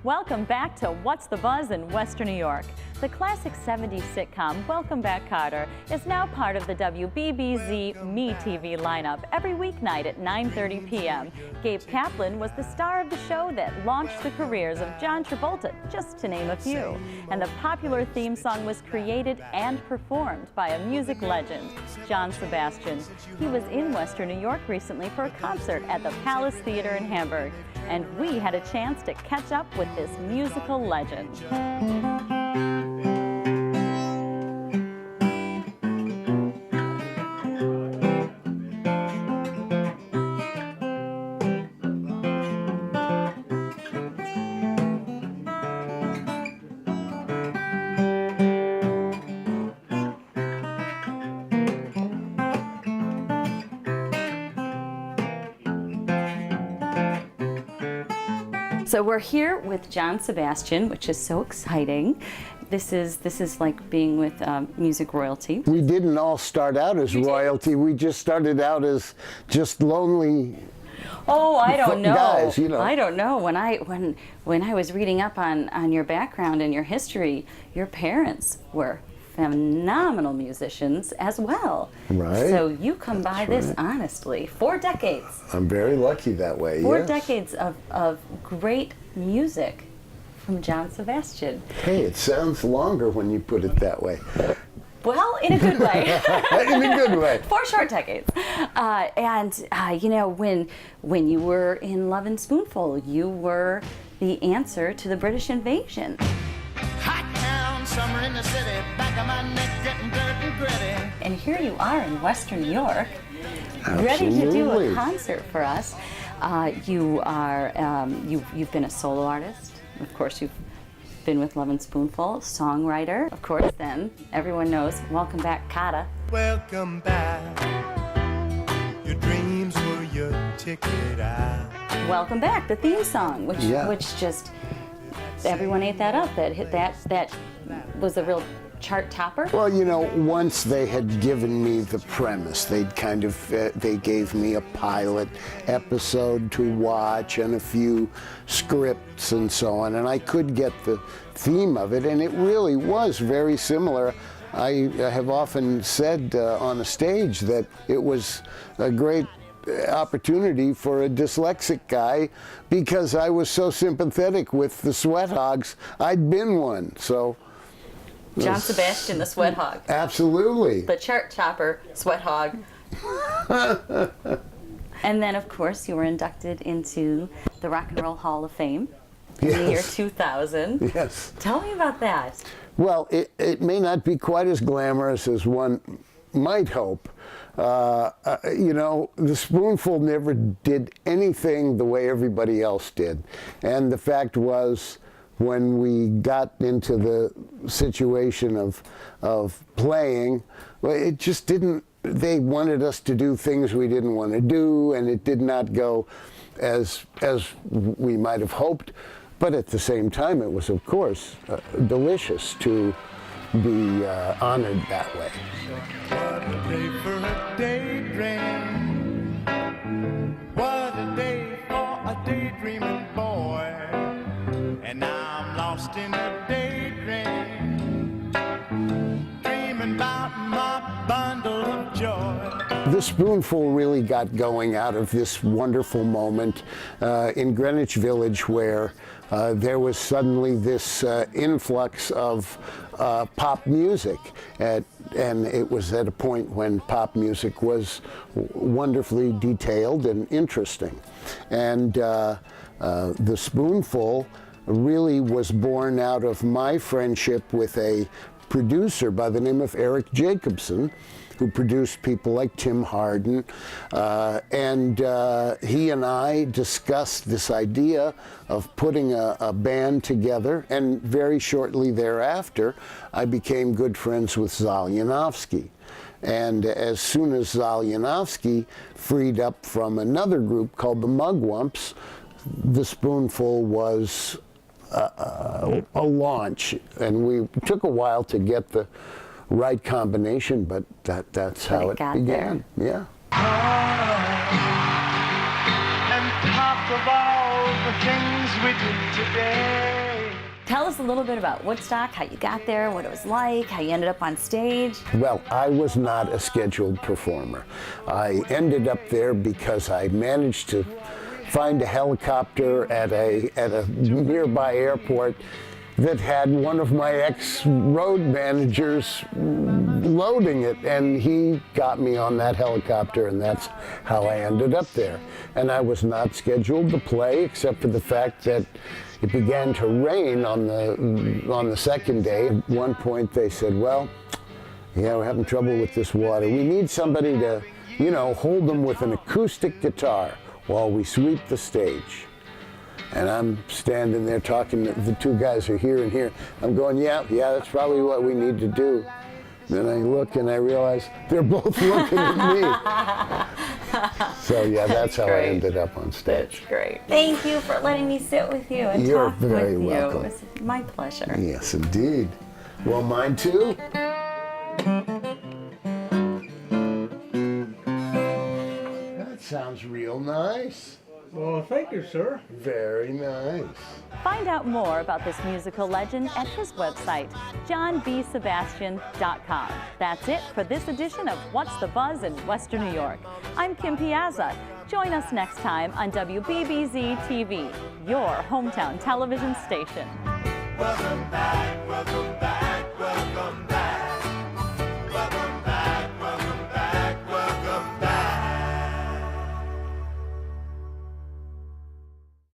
Welcome back to What's the Buzz in Western New York. The classic 70s sitcom Welcome Back, Kotter is now part of the WBBZ-TV lineup every weeknight at 9:30 p.m. Gabe Kaplan was the star of the show that launched the careers of John Travolta, just to name a few. And the popular theme song was created and performed by a music legend, John Sebastian. He was in Western New York recently for a concert at the Palace Theater in Hamburg, and we had a chance to catch up with this musical legend. So we're here with John Sebastian, which is so exciting. This is like being with music royalty. We didn't all start out as royalty. We just started out as just lonely. Oh, I don't know. Guys, you know. I don't know. When I was reading up on your background and your history, your parents were phenomenal musicians as well. Right. So you come by this honestly. 4 decades. I'm very lucky that way. 4 yes. decades of great music from John Sebastian. Hey, it sounds longer when you put it that way. Well, in a good way. In a good way. 4 short decades. You know, when you were in Lovin Spoonful, you were the answer to the British invasion. Summer in the city, back of my neck getting dirt and gritty. And here you are in Western New York, Absolutely. ready to do a concert for us. You've been a solo artist. Of course, you've been with Lovin Spoonful, songwriter. Of course, then everyone knows Welcome Back, Kotter. Welcome back. Your dreams were your ticket out. Welcome Back, the theme song, which just everyone ate that up. That was a real chart topper. Well, you know, once they had given me the premise, they gave me a pilot episode to watch and a few scripts and so on, and I could get the theme of it, and it really was very similar. I have often said on a stage that it was a great opportunity for a dyslexic guy because I was so sympathetic with the sweat hogs. I'd been one, so. John Sebastian, the sweat hog. Absolutely. The chart topper, sweat hog. And then, of course, you were inducted into the Rock and Roll Hall of Fame in the year 2000. Yes. Tell me about that. Well, it may not be quite as glamorous as one might hope. You know, the Spoonful never did anything the way everybody else did. And the fact was, when we got into the situation of playing, well, it just didn't, they wanted us to do things we didn't want to do, and it did not go as we might have hoped. But at the same time, it was, of course, delicious to be honored that way. What a day for a daydream. What a day for a daydreaming boy. And now I'm lost in a daydream, dreaming about my bundle of joy. The Spoonful really got going out of this wonderful moment in Greenwich Village where there was suddenly this influx of pop music, and it was at a point when pop music was wonderfully detailed and interesting. And the Spoonful really was born out of my friendship with a producer by the name of Eric Jacobson, who produced people like Tim Hardin, and he and I discussed this idea of putting a band together, and very shortly thereafter I became good friends with Zal Yanofsky. And as soon as Zal Yanofsky freed up from another group called the Mugwumps, the Spoonful was a launch, and we took a while to get the right combination, but that's how it began. Yeah. And top of all the things with you today. Tell us a little bit about Woodstock, how you got there, what it was like, how you ended up on stage. Well, I was not a scheduled performer. I ended up there because I managed to find a helicopter at a nearby airport that had one of my ex-road managers loading it, and he got me on that helicopter, and that's how I ended up there. And I was not scheduled to play, except for the fact that it began to rain on the second day. At one point they said, well, yeah, we're having trouble with this water. We need somebody to, you know, hold them with an acoustic guitar while we sweep the stage. And I'm standing there talking, the two guys are here and here. I'm going, yeah, that's probably what we need to do. Then I look and I realize they're both looking at me. So yeah, that's how I ended up on stage. That's great. Thank you for letting me sit with you and You're talk very with welcome. you. It was my pleasure. Yes, indeed. Well, mine too. That sounds real nice. Well, thank you, sir. Very nice. Find out more about this musical legend at his website, johnbsebastian.com. That's it for this edition of What's the Buzz in Western New York. I'm Kim Piazza. Join us next time on WBBZ-TV, your hometown television station. Wasn't that